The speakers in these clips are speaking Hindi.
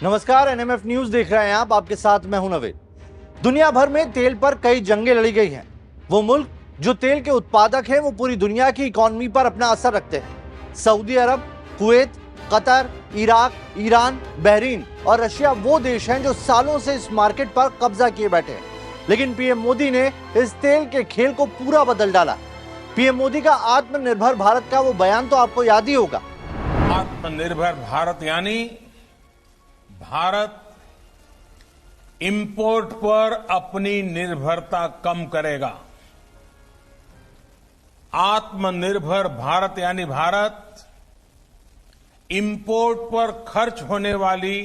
नमस्कार, एनएमएफ न्यूज देख रहे हैं आप। आपके साथ मैं हूं नवेद। दुनिया भर में तेल पर कई जंगें लड़ी गई हैं। वो मुल्क जो तेल के उत्पादक हैं वो पूरी दुनिया की इकोनॉमी पर अपना असर रखते हैं। Saudi Arab, Kuwait, Qatar, Iraq, Iran, Bahrain और रशिया वो देश हैं जो सालों से इस मार्केट पर कब्जा किए बैठे हैं। लेकिन पीएम मोदी ने इस तेल के खेल को पूरा बदल डाला। पीएम मोदी का आत्मनिर्भर भारत का वो बयान तो आपको याद ही होगा। आत्मनिर्भर भारत यानी भारत इंपोर्ट पर अपनी निर्भरता कम करेगा। आत्मनिर्भर भारत यानी भारत इंपोर्ट पर खर्च होने वाली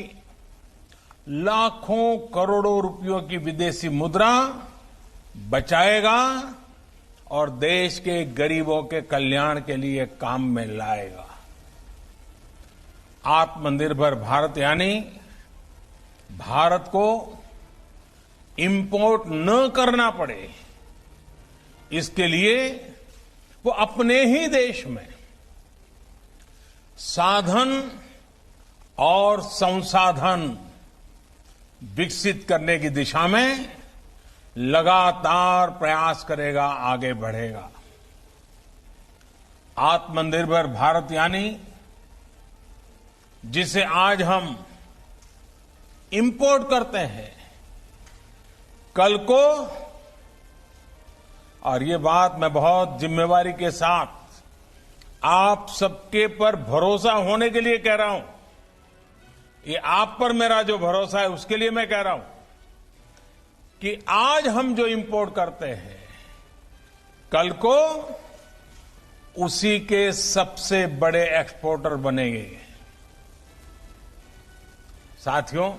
लाखों करोड़ों रुपयों की विदेशी मुद्रा बचाएगा और देश के गरीबों के कल्याण के लिए काम में लाएगा। आत्मनिर्भर भारत यानी भारत को इंपोर्ट न करना पड़े, इसके लिए वो अपने ही देश में साधन और संसाधन विकसित करने की दिशा में लगातार प्रयास करेगा, आगे बढ़ेगा। आत्मनिर्भर भारत यानी जिसे आज हम इंपोर्ट करते हैं, कल को, और ये बात मैं बहुत जिम्मेवारी के साथ आप सबके पर भरोसा होने के लिए कह रहा हूं, ये आप पर मेरा जो भरोसा है उसके लिए मैं कह रहा हूं कि आज हम जो इंपोर्ट करते हैं, कल को उसी के सबसे बड़े एक्सपोर्टर बनेंगे। साथियों,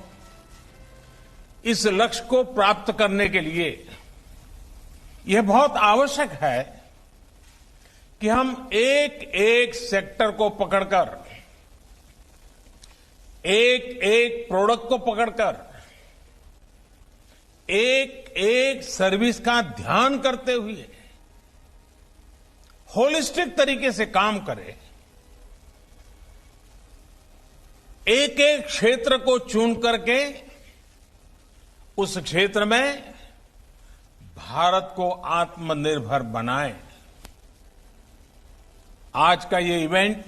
इस लक्ष्य को प्राप्त करने के लिए यह बहुत आवश्यक है कि हम एक एक सेक्टर को पकड़कर, एक एक प्रोडक्ट को पकड़कर, एक एक सर्विस का ध्यान करते हुए होलिस्टिक तरीके से काम करें। एक एक क्षेत्र को चुन करके उस क्षेत्र में भारत को आत्मनिर्भर बनाएं। आज का ये इवेंट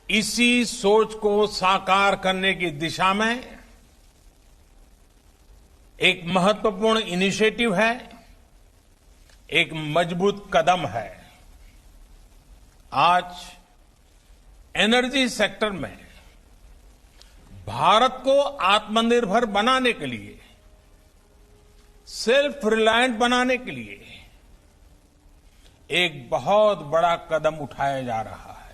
इसी सोच को साकार करने की दिशा में एक महत्वपूर्ण इनिशिएटिव है, एक मजबूत कदम है। आज एनर्जी सेक्टर में भारत को आत्मनिर्भर बनाने के लिए, सेल्फ रिलायंट बनाने के लिए एक बहुत बड़ा कदम उठाया जा रहा है।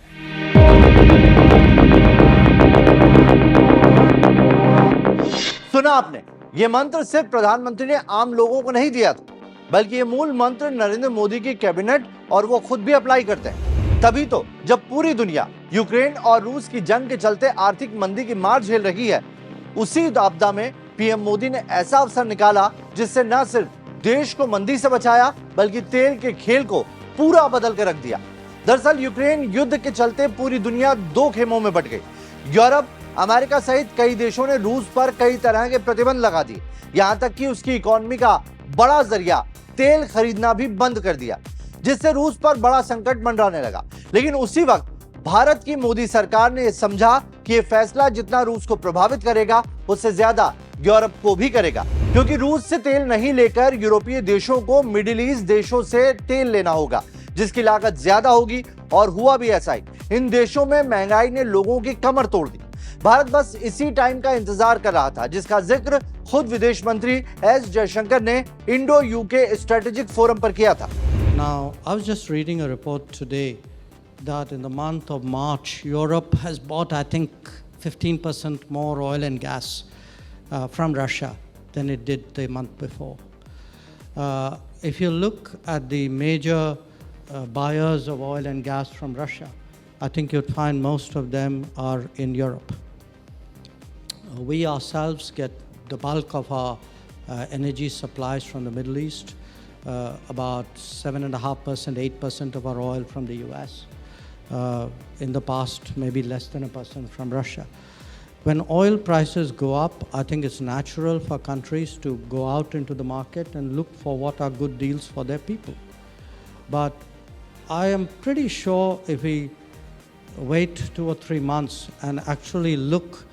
सुना आपने, ये मंत्र सिर्फ प्रधानमंत्री ने आम लोगों को नहीं दिया था, बल्कि ये मूल मंत्र नरेंद्र मोदी की कैबिनेट और वो खुद भी अप्लाई करते हैं। तभी तो जब पूरी दुनिया यूक्रेन और रूस की जंग के चलते आर्थिक मंदी की मार झेल रही है, उसी आपदा में पीएम मोदी ने ऐसा अवसर निकाला जिससे न सिर्फ देश को मंदी से बचाया, बल्कि तेल के खेल को पूरा बदल कर रख दिया। दरअसल यूक्रेन युद्ध के चलते पूरी दुनिया दो खेमों में बट गई। यूरोप, अमेरिका सहित कई देशों ने रूस पर कई तरह के प्रतिबंध लगा दिए, यहां तक कि उसकी इकोनॉमी का बड़ा जरिया तेल खरीदना भी बंद कर दिया, जिससे रूस पर बड़ा संकट मंडराने लगा। लेकिन उसी वक्त भारत की मोदी सरकार ने समझा कि यह फैसला जितना रूस को प्रभावित करेगा, उससे ज्यादा यूरोप को भी करेगा, क्योंकि रूस से तेल नहीं लेकर यूरोपीय देशों को मिडिल ईस्ट देशों से तेल लेना होगा, जिसकी लागत ज्यादा होगी। और हुआ भी ऐसा ही। इन देशों में महंगाई ने लोगों की कमर तोड़ दी। भारत बस इसी टाइम का इंतजार कर रहा था, जिसका जिक्र खुद विदेश मंत्री एस जयशंकर ने इंडो यूके स्ट्रेटेजिक फोरम पर किया था। Now, I was just reading a report today that in the month of March, Europe has bought, I think, 15% more oil and gas from Russia than it did the month before. If you look at the major buyers of oil and gas from Russia, I think you'd find most of them are in Europe. We ourselves get the bulk of our energy supplies from the Middle East. About 7.5%, 8% of our oil from the US. In the past, maybe less than 1% from Russia. When oil prices go up, I think it's natural for countries to go out into the market and look for what are good deals for their people. But I am pretty sure if we wait 2 or 3 months and actually look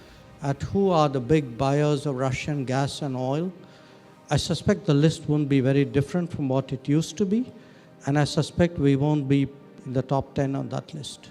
at who are the big buyers of Russian gas and oil, I suspect the list won't be very different from what it used to be, and I suspect we won't be in the top 10 on that list.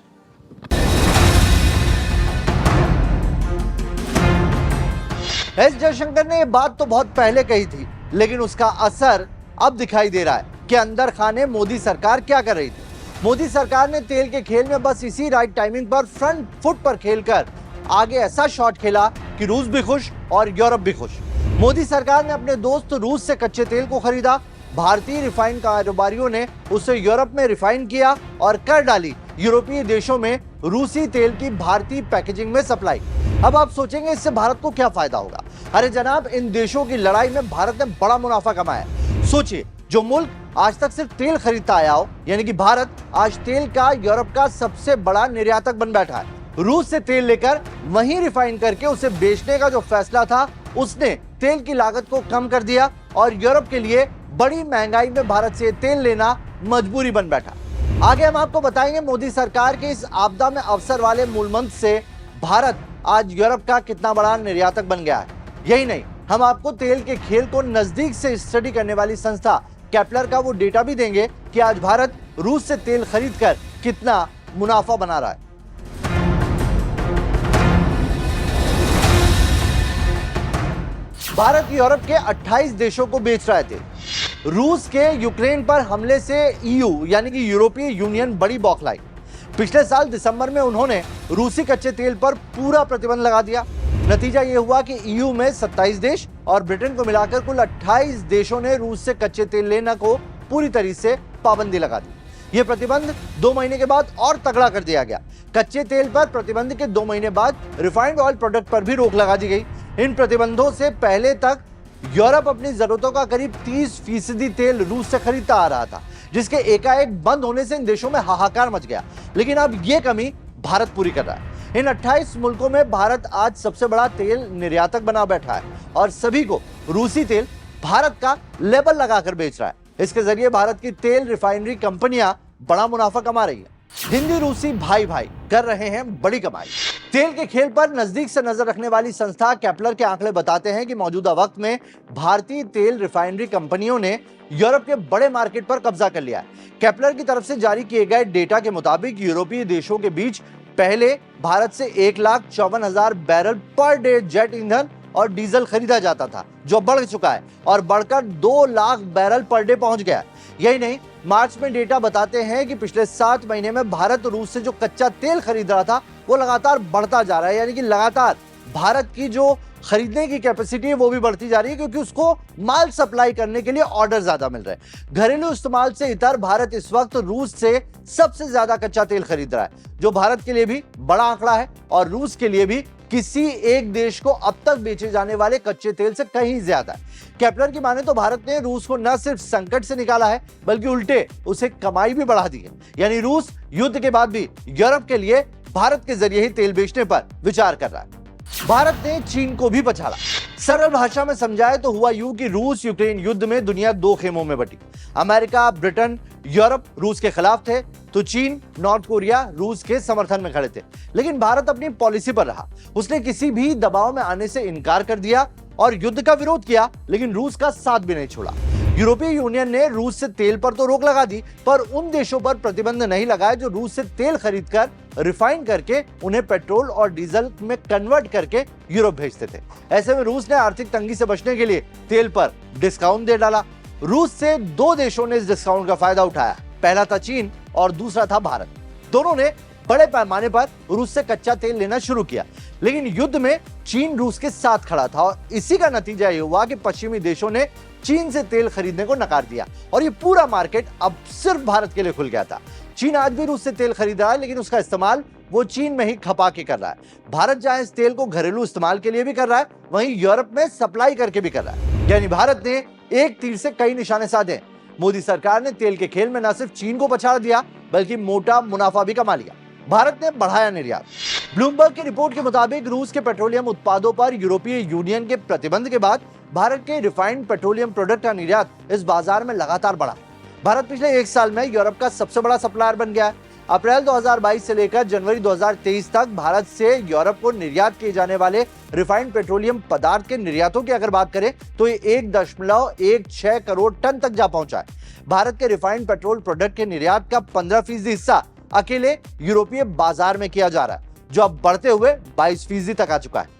S Jaishankar ने ये बात तो बहुत पहले कही थी, लेकिन उसका असर अब दिखाई दे रहा है कि अंदर खाने मोदी सरकार क्या कर रही थी। मोदी सरकार ने तेल के खेल में बस इसी राइट टाइमिंग पर फ्रंट फुट पर खेलकर आगे ऐसा शॉट खेला कि रूस भी खुश और यूरोप भी खुश। मोदी सरकार ने अपने दोस्त रूस से कच्चे तेल को खरीदा, भारतीय रिफाइंड कारोबारियों ने उसे यूरोप में रिफाइन किया और कर डाली यूरोपीय देशों में रूसी तेल की भारतीय पैकेजिंग में सप्लाई। अब आप सोचेंगे इससे भारत को क्या फायदा होगा? अरे जनाब, इन देशों की लड़ाई में भारत ने बड़ा मुनाफा कमाया। सोचिए, जो मुल्क आज तक सिर्फ तेल खरीदता आया हो, यानी कि भारत आज तेल का यूरोप का सबसे बड़ा निर्यातक बन बैठा है। रूस से तेल लेकर वहीं रिफाइन करके उसे बेचने का जो फैसला था, उसने तेल की लागत को कम कर दिया और यूरोप के लिए बड़ी महंगाई में भारत से तेल लेना मजबूरी बन बैठा। आगे हम आपको बताएंगे मोदी सरकार के इस आपदा में अवसर वाले मूलमंत्र से भारत आज यूरोप का कितना बड़ा निर्यातक बन गया है। यही नहीं, हम आपको तेल के खेल को नजदीक से स्टडी करने वाली संस्था केपलर का वो डेटा भी देंगे कि आज भारत रूस से तेल खरीदकर कितना मुनाफा बना रहा है। भारत यूरोप के 28 देशों को बेच रहे थे। रूस के यूक्रेन पर हमले से ईयू यानी कि यूरोपीय यूनियन बड़ी बौखलाई। पिछले साल दिसंबर में उन्होंने रूसी कच्चे तेल पर पूरा प्रतिबंध लगा दिया। नतीजा यह हुआ कि ईयू में 27 देश और ब्रिटेन को मिलाकर कुल 28 देशों ने रूस से कच्चे तेल लेने को पूरी तरह से पाबंदी लगा दी। यह प्रतिबंध 2 महीने के बाद और तगड़ा कर दिया गया। कच्चे तेल पर प्रतिबंध के 2 महीने बाद रिफाइंड ऑयल प्रोडक्ट पर भी रोक लगा दी गई। इन प्रतिबंधों से पहले तक यूरोप अपनी जरूरतों का करीब 30% तेल रूस से खरीदता आ रहा था, जिसके एकाएक बंद होने से इन देशों में हाहाकार मच गया। लेकिन अब यह कमी भारत पूरी कर रहा है। इन 28 मुल्कों में भारत आज सबसे बड़ा तेल निर्यातक बना बैठा है और सभी को रूसी तेल भारत का लेबल लगाकर बेच रहा है। इसके जरिए भारत की तेल रिफाइनरी कंपनियां बड़ा मुनाफा कमा रही है। हिंदी रूसी भाई भाई कर रहे हैं बड़ी कमाई। तेल के खेल पर नजदीक से नजर रखने वाली संस्था केपलर के आंकड़े बताते हैं कि मौजूदा वक्त में भारतीय तेल रिफाइनरी कंपनियों ने यूरोप के बड़े मार्केट पर कब्जा कर लिया है। केपलर की तरफ से जारी किए गए डेटा के मुताबिक यूरोपीय देशों के बीच पहले भारत से 1,54,000 बैरल पर डे जेट ईंधन और डीजल खरीदा जाता था, जो बढ़ चुका है और बढ़कर 2 लाख बैरल पर डे पहुंच गया है। यही नहीं, मार्च में डेटा बताते हैं कि पिछले 7 महीने में भारत रूस से जो कच्चा तेल खरीद रहा था वो लगातार बढ़ता जा रहा है। यानी कि लगातार भारत की जो खरीदने की कैपेसिटी है वो भी बढ़ती जा रही है, क्योंकि उसको माल सप्लाई करने के लिए ऑर्डर ज्यादा मिल रहे हैं। घरेलू इस्तेमाल से इतर भारत इस वक्त रूस से सबसे ज्यादा कच्चा तेल खरीद रहा है, जो भारत के लिए भी बड़ा आंकड़ा है और रूस के लिए भी किसी एक देश को अब तक बेचे जाने वाले कच्चे तेल से कहीं ज्यादा है। केपलर की माने तो भारत ने रूस को न सिर्फ संकट से निकाला है, बल्कि उल्टे उसे कमाई भी बढ़ा दी है। यानी रूस युद्ध के बाद भी यूरोप के लिए भारत के जरिए ही तेल बेचने पर विचार कर रहा है। भारत ने चीन को भी पछाड़ा। सरल भाषा में समझाए तो हुआ यूं कि रूस यूक्रेन युद्ध में दुनिया 2 खेमों में बटी। अमेरिका, ब्रिटेन, यूरोप रूस के खिलाफ थे, तो चीन, नॉर्थ कोरिया रूस के समर्थन में खड़े थे। लेकिन भारत अपनी पॉलिसी पर रहा। उसने किसी भी दबाव में आने से इनकार कर दिया और युद्ध का विरोध किया, लेकिन रूस का साथ भी नहीं छोड़ा। यूरोपीय यूनियन ने रूस से तेल पर तो रोक लगा दी, पर उन देशों पर प्रतिबंध नहीं लगाए जो रूस से तेल खरीदकर रिफाइन करके उन्हें पेट्रोल और डीजल में कन्वर्ट करके यूरोप भेजते थे। ऐसे में रूस ने आर्थिक तंगी से बचने के लिए तेल पर डिस्काउंट दे डाला। रूस से 2 देशों ने इस डिस्काउंट का फायदा उठाया। पहला था चीन और दूसरा था भारत। दोनों ने बड़े पैमाने पर रूस से कच्चा तेल लेना शुरू किया, लेकिन युद्ध में चीन रूस के साथ खड़ा था और इसी का नतीजा ये हुआ कि पश्चिमी देशों ने चीन से तेल खरीदने को नकार दिया और ये पूरा मार्केट अब सिर्फ भारत के लिए खुल गया था। चीन आज भी रूस से तेल खरीद रहा है, लेकिन उसका इस्तेमाल वो चीन में ही खपा के कर रहा है। भारत जहां इस तेल को घरेलू इस्तेमाल के लिए भी कर रहा है, वहीं यूरोप में सप्लाई करके भी कर रहा है। यानी भारत ने एक तीर से कई निशाने साधे। मोदी सरकार ने तेल के खेल में न सिर्फ चीन को पछाड़ दिया, बल्कि मोटा मुनाफा भी कमा लिया। भारत ने बढ़ाया निर्यात। ब्लूमबर्ग की रिपोर्ट के मुताबिक रूस के पेट्रोलियम उत्पादों पर यूरोपीय यूनियन के प्रतिबंध के बाद भारत के रिफाइंड पेट्रोलियम प्रोडक्ट का निर्यात इस बाजार में लगातार बढ़ा। भारत पिछले 1 साल में यूरोप का सबसे बड़ा सप्लायर बन गया है। अप्रैल 2022 से लेकर जनवरी 2023 तक भारत से यूरोप को निर्यात किए जाने वाले रिफाइंड पेट्रोलियम पदार्थ के निर्यातों की अगर बात करें तो ये 1.16 करोड़ टन तक जा पहुंचा है। भारत के रिफाइंड पेट्रोल प्रोडक्ट के निर्यात का 15% हिस्सा अकेले यूरोपीय बाजार में किया जा रहा है, जो अब बढ़ते हुए 22% तक आ चुका है।